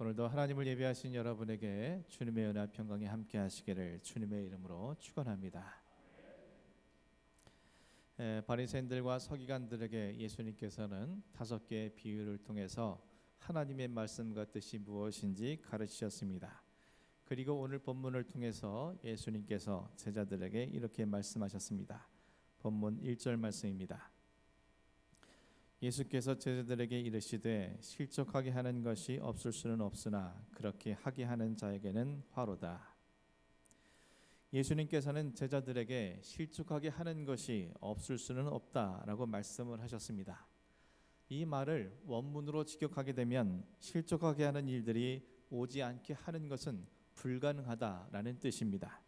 오늘도 하나님을 예배하신 여러분에게 주님의 은혜와 평강이 함께 하시기를 주님의 이름으로 축원합니다. 바리새인들과 서기관들에게 예수님께서는 5개의 비유를 통해서 하나님의 말씀과 뜻이 무엇인지 가르치셨습니다. 그리고 오늘 본문을 통해서 예수님께서 제자들에게 이렇게 말씀하셨습니다. 본문 1절 말씀입니다. 예수께서 제자들에게 이르시되 실족하게 하는 것이 없을 수는 없으나 그렇게 하게 하는 자에게는 화로다. 예수님께서는 제자들에게 실족하게 하는 것이 없을 수는 없다라고 말씀을 하셨습니다. 이 말을 원문으로 직역하게 되면 실족하게 하는 일들이 오지 않게 하는 것은 불가능하다라는 뜻입니다.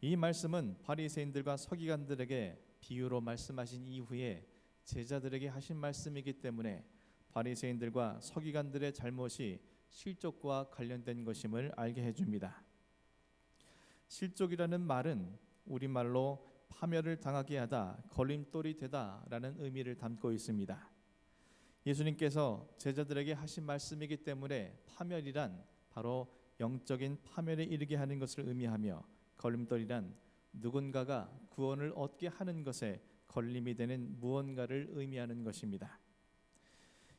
이 말씀은 바리새인들과 서기관들에게 비유로 말씀하신 이후에 제자들에게 하신 말씀이기 때문에 바리새인들과 서기관들의 잘못이 실족과 관련된 것임을 알게 해줍니다. 실족이라는 말은 우리말로 파멸을 당하게 하다, 걸림돌이 되다 라는 의미를 담고 있습니다. 예수님께서 제자들에게 하신 말씀이기 때문에 파멸이란 바로 영적인 파멸에 이르게 하는 것을 의미하며, 걸림돌이란 누군가가 구원을 얻게 하는 것에 걸림이 되는 무언가를 의미하는 것입니다.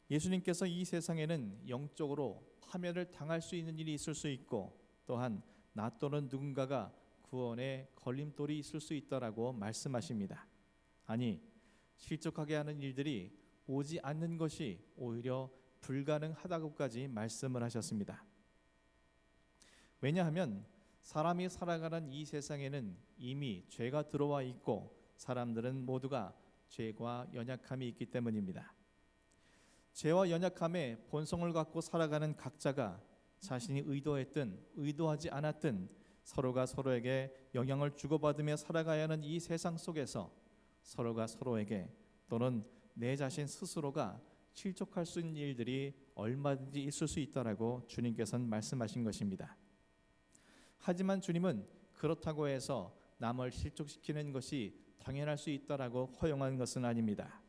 예수님께서 이 세상에는 영적으로 파멸을 당할 수 있는 일이 있을 수 있고, 또한 나 또는 누군가가 구원에 걸림돌이 있을 수 있다라고 말씀하십니다. 아니, 실족하게 하는 일들이 오지 않는 것이 오히려 불가능하다고까지 말씀을 하셨습니다. 왜냐하면 사람이 살아가는 이 세상에는 이미 죄가 들어와 있고 사람들은 모두가 죄와 연약함이 있기 때문입니다. 죄와 연약함의 본성을 갖고 살아가는 각자가 자신이 의도했든 의도하지 않았든 서로가 서로에게 영향을 주고받으며 살아가야 하는 이 세상 속에서 서로가 서로에게 또는 내 자신 스스로가 실족할 수 있는 일들이 얼마든지 있을 수 있다라고 주님께서는 말씀하신 것입니다. 하지만 주님은 그렇다고 해서 남을 실족시키는 것이 당연할 수 있다라고 허용한 것은 아닙니다.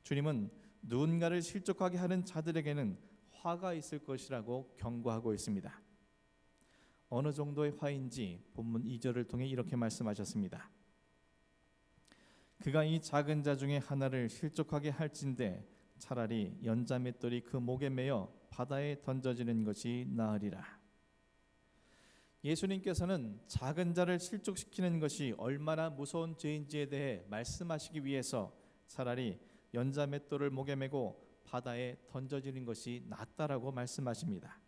주님은 누군가를 실족하게 하는 자들에게는 화가 있을 것이라고 경고하고 있습니다. 어느 정도의 화인지 본문 2절을 통해 이렇게 말씀하셨습니다. 그가 이 작은 자 중에 하나를 실족하게 할진대 차라리 연자맷돌이 그 목에 매어 바다에 던져지는 것이 나으리라. 예수님께서는 작은 자를 실족시키는 것이 얼마나 무서운 죄인지에 대해 말씀하시기 위해서 차라리 연자맷돌을 목에 메고 바다에 던져지는 것이 낫다라고 말씀하십니다.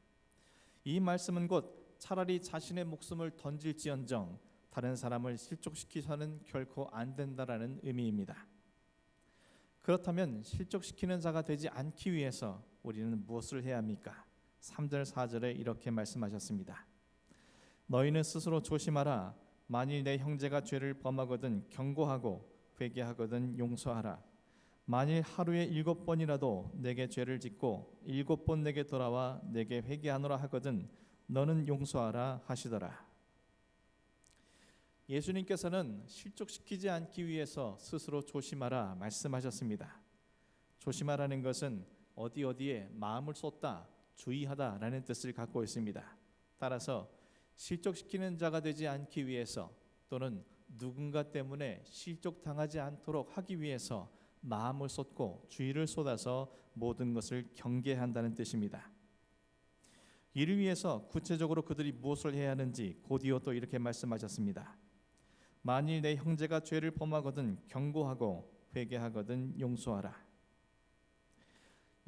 이 말씀은 곧 차라리 자신의 목숨을 던질지언정 다른 사람을 실족시키서는 결코 안 된다라는 의미입니다. 그렇다면 실족시키는 자가 되지 않기 위해서 우리는 무엇을 해야 합니까? 3절 4절에 이렇게 말씀하셨습니다. 너희는 스스로 조심하라. 만일 내 형제가 죄를 범하거든 경고하고 회개하거든 용서하라. 만일 하루에 7번이라도 내게 죄를 짓고 7번 내게 돌아와 내게 회개하노라 하거든 너는 용서하라 하시더라. 예수님께서는 실족시키지 않기 위해서 스스로 조심하라 말씀하셨습니다. 조심하라는 것은 어디에 마음을 쏟다, 주의하다라는 뜻을 갖고 있습니다. 따라서 실족시키는 자가 되지 않기 위해서 또는 누군가 때문에 실족당하지 않도록 하기 위해서 마음을 쏟고 주의를 쏟아서 모든 것을 경계한다는 뜻입니다. 이를 위해서 구체적으로 그들이 무엇을 해야 하는지 곧이어 또 이렇게 말씀하셨습니다. 만일 내 형제가 죄를 범하거든 경고하고 회개하거든 용서하라.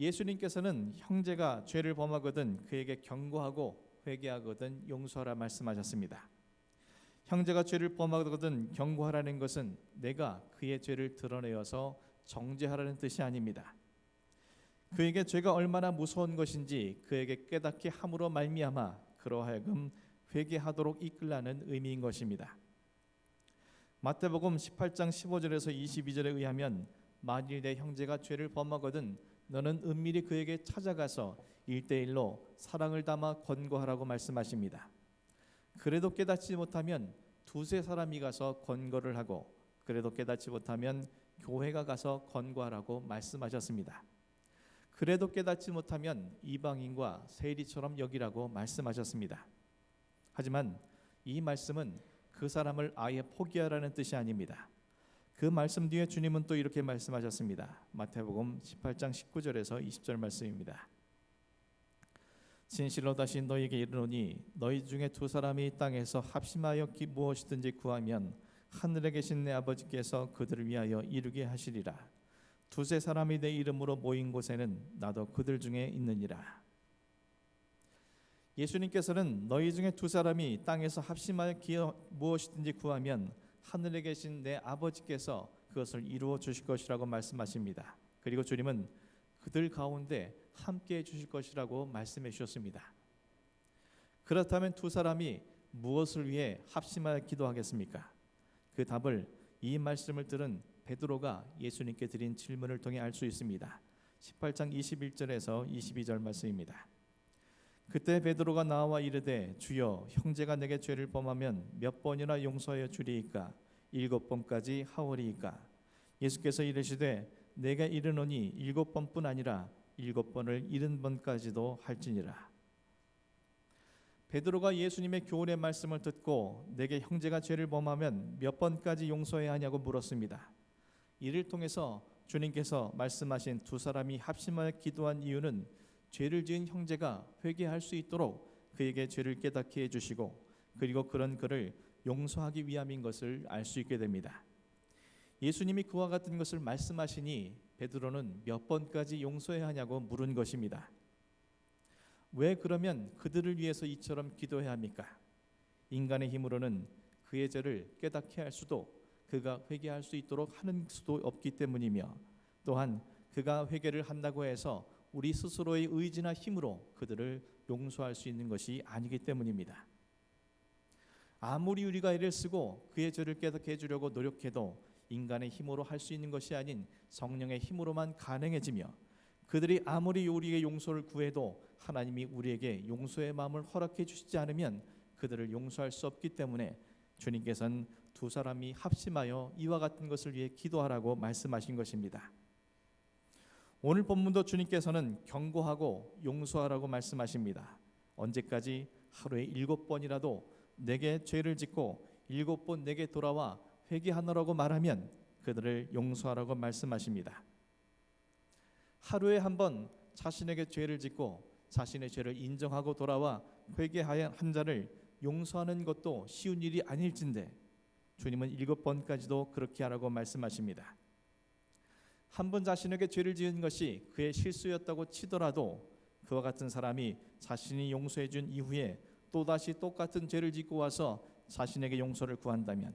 예수님께서는 형제가 죄를 범하거든 그에게 경고하고 회개하거든 용서하라 말씀하셨습니다. 형제가 죄를 범하거든 경고하라는 것은 내가 그의 죄를 드러내어서 정죄하라는 뜻이 아닙니다. 그에게 죄가 얼마나 무서운 것인지 그에게 깨닫게 함으로 말미암아 그로 하여금 회개하도록 이끌라는 의미인 것입니다. 마태복음 18장 15절에서 22절에 의하면 만일 내 형제가 죄를 범하거든 너는 은밀히 그에게 찾아가서 1:1로 사랑을 담아 권고하라고 말씀하십니다. 그래도 깨닫지 못하면 2-3 사람이 가서 권고를 하고 그래도 깨닫지 못하면 교회가 가서 권고하라고 말씀하셨습니다. 그래도 깨닫지 못하면 이방인과 세리처럼 여기라고 말씀하셨습니다. 하지만 이 말씀은 그 사람을 아예 포기하라는 뜻이 아닙니다. 그 말씀 뒤에 주님은 또 이렇게 말씀하셨습니다. 마태복음 18장 19절에서 20절 말씀입니다. 진실로 다시 너희에게 이르노니 너희 중에 두 사람이 땅에서 합심하여 무엇이든지 구하면 하늘에 계신 내 아버지께서 그들을 위하여 이루게 하시리라. 두세 사람이 내 이름으로 모인 곳에는 나도 그들 중에 있느니라. 예수님께서는 너희 중에 두 사람이 땅에서 합심하여 무엇이든지 구하면 하늘에 계신 내 아버지께서 그것을 이루어 주실 것이라고 말씀하십니다. 그리고 주님은 그들 가운데 함께 해 주실 것이라고 말씀해 주셨습니다. 그렇다면 두 사람이 무엇을 위해 합심하여 기도하겠습니까? 그 답을 이 말씀을 들은 베드로가 예수님께 드린 질문을 통해 알 수 있습니다. 18장 21절에서 22절 말씀입니다. 그때 베드로가 나와 이르되 주여 형제가 내게 죄를 범하면 몇 번이나 용서하여 주리이까? 7번까지 하오리이까? 예수께서 이르시되 내가 이르노니 7번뿐 아니라 7번을 70번까지도 할지니라. 베드로가 예수님의 교훈의 말씀을 듣고 내게 형제가 죄를 범하면 몇 번까지 용서해야 하냐고 물었습니다. 이를 통해서 주님께서 말씀하신 두 사람이 합심하여 기도한 이유는 죄를 지은 형제가 회개할 수 있도록 그에게 죄를 깨닫게 해주시고 그리고 그런 그를 용서하기 위함인 것을 알 수 있게 됩니다. 예수님이 그와 같은 것을 말씀하시니 베드로는 몇 번까지 용서해야 하냐고 물은 것입니다. 왜 그러면 그들을 위해서 이처럼 기도해야 합니까? 인간의 힘으로는 그의 죄를 깨닫게 할 수도 그가 회개할 수 있도록 하는 수도 없기 때문이며 또한 그가 회개를 한다고 해서 우리 스스로의 의지나 힘으로 그들을 용서할 수 있는 것이 아니기 때문입니다. 아무리 우리가 애를 쓰고 그의 죄를 깨닫게 해주려고 노력해도 인간의 힘으로 할 수 있는 것이 아닌 성령의 힘으로만 가능해지며 그들이 아무리 우리의 용서를 구해도 하나님이 우리에게 용서의 마음을 허락해 주시지 않으면 그들을 용서할 수 없기 때문에 주님께서는 두 사람이 합심하여 이와 같은 것을 위해 기도하라고 말씀하신 것입니다. 오늘 본문도 주님께서는 경고하고 용서하라고 말씀하십니다. 언제까지? 하루에 7번이라도 내게 죄를 짓고 7번 내게 돌아와 회개하노라고 말하면 그들을 용서하라고 말씀하십니다. 하루에 한 번 자신에게 죄를 짓고 자신의 죄를 인정하고 돌아와 회개한 자를 용서하는 것도 쉬운 일이 아닐진데 주님은 7번까지도 그렇게 하라고 말씀하십니다. 한 번 자신에게 죄를 지은 것이 그의 실수였다고 치더라도 그와 같은 사람이 자신이 용서해 준 이후에 또다시 똑같은 죄를 짓고 와서 자신에게 용서를 구한다면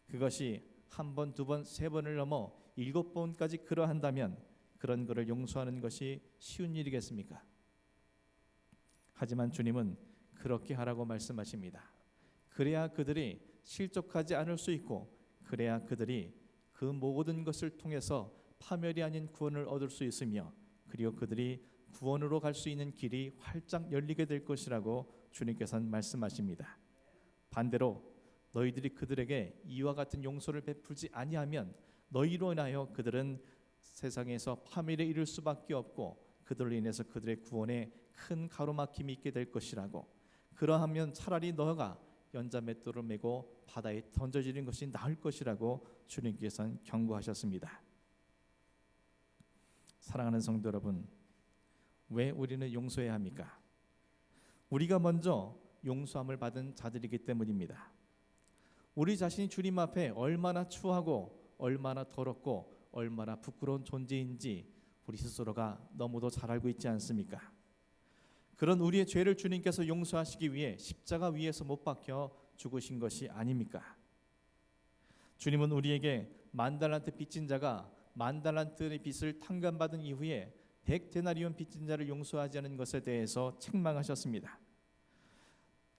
그것이 한 번, 두 번, 세 번을 넘어 7번까지 그러한다면 그런 그를 용서하는 것이 쉬운 일이겠습니까? 하지만 주님은 그렇게 하라고 말씀하십니다. 그래야 그들이 실족하지 않을 수 있고 그래야 그들이 그 모든 것을 통해서 파멸이 아닌 구원을 얻을 수 있으며 그리고 그들이 구원으로 갈 수 있는 길이 활짝 열리게 될 것이라고 주님께서는 말씀하십니다. 반대로 너희들이 그들에게 이와 같은 용서를 베풀지 아니하면 너희로 인하여 그들은 세상에서 파멸에 이를 수밖에 없고 그들로 인해서 그들의 구원에 큰 가로막힘이 있게 될 것이라고, 그러하면 차라리 너가 연자맷돌을 메고 바다에 던져지는 것이 나을 것이라고 주님께서는 경고하셨습니다. 사랑하는 성도 여러분, 왜 우리는 용서해야 합니까? 우리가 먼저 용서함을 받은 자들이기 때문입니다. 우리 자신이 주님 앞에 얼마나 추하고 얼마나 더럽고 얼마나 부끄러운 존재인지 우리 스스로가 너무도 잘 알고 있지 않습니까? 그런 우리의 죄를 주님께서 용서하시기 위해 십자가 위에서 못 박혀 죽으신 것이 아닙니까? 주님은 우리에게 10,000달란트 빚진 자가 10,000달란트의 빚을 탕감받은 이후에 100데나리온 빚진 자를 용서하지 않은 것에 대해서 책망하셨습니다.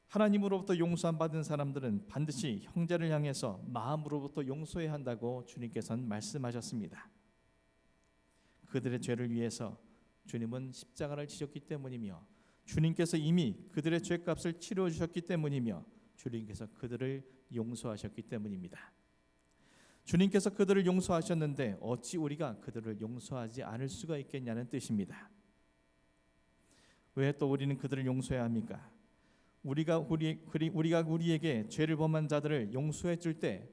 하나님으로부터 용서함 받은 사람들은 반드시 형제를 향해서 마음으로부터 용서해야 한다고 주님께서는 말씀하셨습니다. 그들의 죄를 위해서 주님은 십자가를 지셨기 때문이며 주님께서 이미 그들의 죄값을 치러 주셨기 때문이며 주님께서 그들을 용서하셨기 때문입니다. 주님께서 그들을 용서하셨는데 어찌 우리가 그들을 용서하지 않을 수가 있겠냐는 뜻입니다. 왜 또 우리는 그들을 용서해야 합니까? 우리가 우리에게 죄를 범한 자들을 용서해 줄 때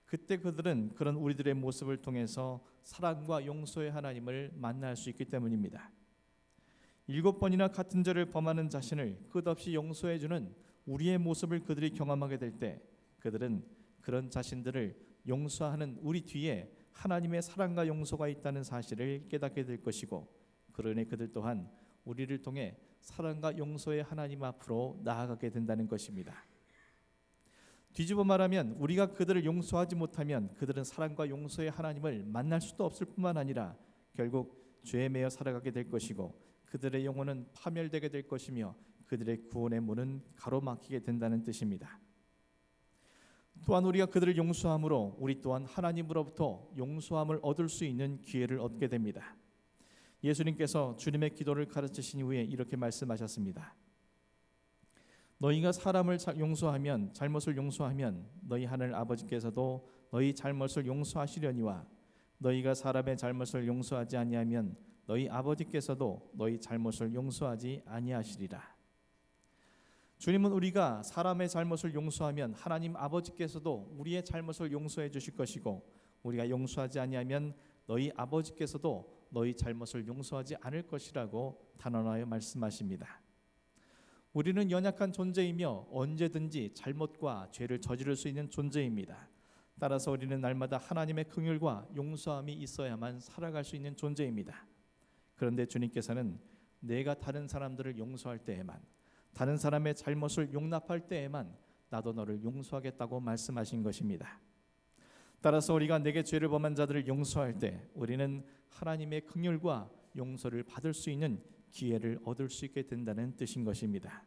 그때 그들은 그런 우리들의 모습을 통해서 사랑과 용서의 하나님을 만날 수 있기 때문입니다. 7번이나 같은 죄를 범하는 자신을 끝없이 용서해 주는 우리의 모습을 그들이 경험하게 될 때 그들은 그런 자신들을 용서하는 우리 뒤에 하나님의 사랑과 용서가 있다는 사실을 깨닫게 될 것이고, 그러니 그들 또한 우리를 통해 사랑과 용서의 하나님 앞으로 나아가게 된다는 것입니다. 뒤집어 말하면 우리가 그들을 용서하지 못하면 그들은 사랑과 용서의 하나님을 만날 수도 없을 뿐만 아니라 결국 죄에 매여 살아가게 될 것이고, 그들의 영혼은 파멸되게 될 것이며 그들의 구원의 문은 가로막히게 된다는 뜻입니다. 또한 우리가 그들을 용서함으로 우리 또한 하나님으로부터 용서함을 얻을 수 있는 기회를 얻게 됩니다. 예수님께서 주님의 기도를 가르치신 후에 이렇게 말씀하셨습니다. 너희가 사람을 잘못을 용서하면 너희 하늘 아버지께서도 너희 잘못을 용서하시려니와 너희가 사람의 잘못을 용서하지 아니하면 너희 아버지께서도 너희 잘못을 용서하지 아니하시리라. 주님은 우리가 사람의 잘못을 용서하면 하나님 아버지께서도 우리의 잘못을 용서해 주실 것이고, 우리가 용서하지 아니하면 너희 아버지께서도 너희 잘못을 용서하지 않을 것이라고 단언하여 말씀하십니다. 우리는 연약한 존재이며 언제든지 잘못과 죄를 저지를 수 있는 존재입니다. 따라서 우리는 날마다 하나님의 긍휼과 용서함이 있어야만 살아갈 수 있는 존재입니다. 그런데 주님께서는 내가 다른 사람들을 용서할 때에만, 다른 사람의 잘못을 용납할 때에만 나도 너를 용서하겠다고 말씀하신 것입니다. 따라서 우리가 내게 죄를 범한 자들을 용서할 때 우리는 하나님의 긍휼과 용서를 받을 수 있는 기회를 얻을 수 있게 된다는 뜻인 것입니다.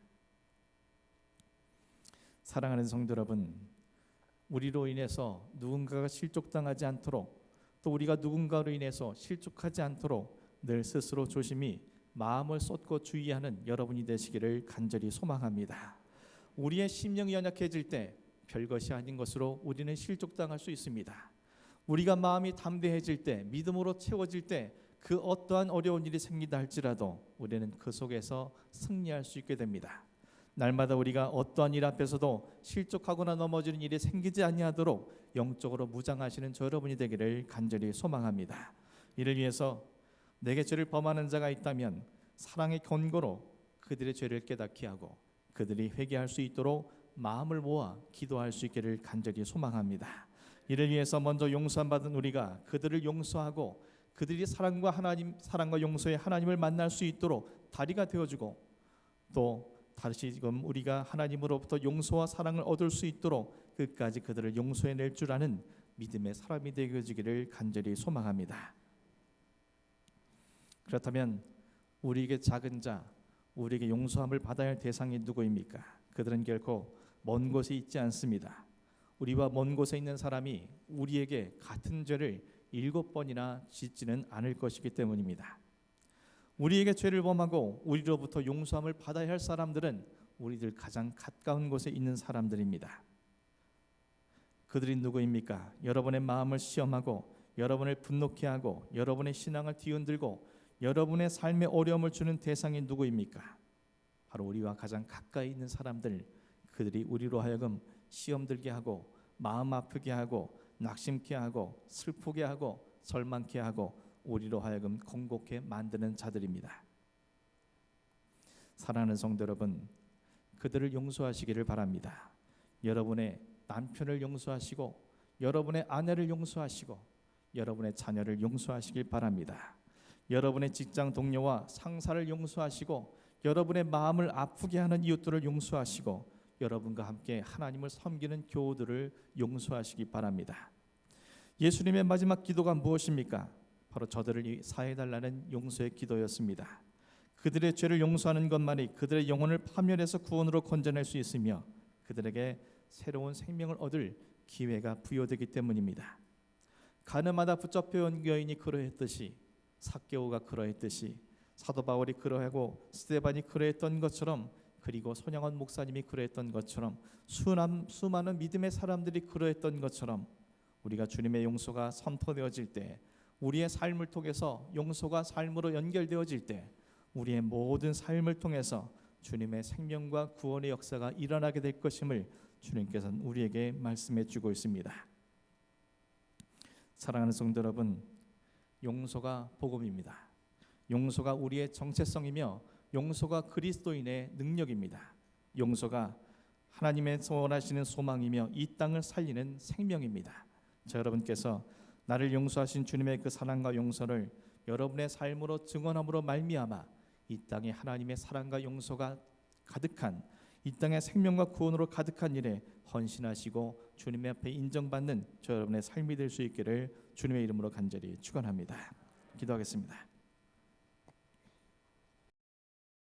사랑하는 성도 여러분, 우리로 인해서 누군가가 실족당하지 않도록, 또 우리가 누군가로 인해서 실족하지 않도록 늘 스스로 조심히 마음을 쏟고 주의하는 여러분이 되시기를 간절히 소망합니다. 우리의 심령이 연약해질 때 별것이 아닌 것으로 우리는 실족당할 수 있습니다. 우리가 마음이 담대해질 때, 믿음으로 채워질 때 그 어떠한 어려운 일이 생기다 할지라도 우리는 그 속에서 승리할 수 있게 됩니다. 날마다 우리가 어떠한 일 앞에서도 실족하거나 넘어지는 일이 생기지 아니하도록 영적으로 무장하시는 저 여러분이 되기를 간절히 소망합니다. 이를 위해서 내게 죄를 범하는 자가 있다면 사랑의 권고로 그들의 죄를 깨닫게 하고 그들이 회개할 수 있도록 마음을 모아 기도할 수 있기를 간절히 소망합니다. 이를 위해서 먼저 용서함 받은 우리가 그들을 용서하고 그들이 사랑과 용서의 하나님을 만날 수 있도록 다리가 되어주고, 또 다시금 우리가 하나님으로부터 용서와 사랑을 얻을 수 있도록 끝까지 그들을 용서해낼 줄 아는 믿음의 사람이 되어지기를 간절히 소망합니다. 그렇다면 우리에게 작은 자, 우리에게 용서함을 받아야 할 대상이 누구입니까? 그들은 결코 먼 곳에 있지 않습니다. 우리와 먼 곳에 있는 사람이 우리에게 같은 죄를 7번이나 짓지는 않을 것이기 때문입니다. 우리에게 죄를 범하고 우리로부터 용서함을 받아야 할 사람들은 우리들 가장 가까운 곳에 있는 사람들입니다. 그들이 누구입니까? 여러분의 마음을 시험하고 여러분을 분노케 하고 여러분의 신앙을 뒤흔들고 여러분의 삶에 어려움을 주는 대상이 누구입니까? 바로 우리와 가장 가까이 있는 사람들, 그들이 우리로 하여금 시험 들게 하고 마음 아프게 하고 낙심케 하고 슬프게 하고 절망케 하고 우리로 하여금 공곡케 만드는 자들입니다. 사랑하는 성도 여러분, 그들을 용서하시기를 바랍니다. 여러분의 남편을 용서하시고 여러분의 아내를 용서하시고 여러분의 자녀를 용서하시길 바랍니다. 여러분의 직장 동료와 상사를 용서하시고 여러분의 마음을 아프게 하는 이웃들을 용서하시고 여러분과 함께 하나님을 섬기는 교우들을 용서하시기 바랍니다. 예수님의 마지막 기도가 무엇입니까? 바로 저들을 사해달라는 용서의 기도였습니다. 그들의 죄를 용서하는 것만이 그들의 영혼을 파멸해서 구원으로 건져낼 수 있으며 그들에게 새로운 생명을 얻을 기회가 부여되기 때문입니다. 가늠하다 붙잡혀온 여인이 그러했듯이, 삭개오가 그러했듯이, 사도 바울이 그러하고 스데반이 그러했던 것처럼, 그리고 손양원 목사님이 그러했던 것처럼, 수많은 믿음의 사람들이 그러했던 것처럼 우리가 주님의 용서가 선포되어질 때, 우리의 삶을 통해서 용서가 삶으로 연결되어질 때, 우리의 모든 삶을 통해서 주님의 생명과 구원의 역사가 일어나게 될 것임을 주님께서는 우리에게 말씀해 주고 있습니다. 사랑하는 성도 여러분, 용서가 복음입니다. 용서가 우리의 정체성이며 용서가 그리스도인의 능력입니다. 용서가 하나님의 원하시는 소망이며 이 땅을 살리는 생명입니다. 자, 여러분께서 나를 용서하신 주님의 그 사랑과 용서를 여러분의 삶으로 증언함으로 말미암아 이 땅에 하나님의 사랑과 용서가 가득한, 이 땅의 생명과 구원으로 가득한 일에 헌신하시고 주님의 앞에 인정받는 저 여러분의 삶이 될 수 있기를 주님의 이름으로 간절히 축원합니다. 기도하겠습니다.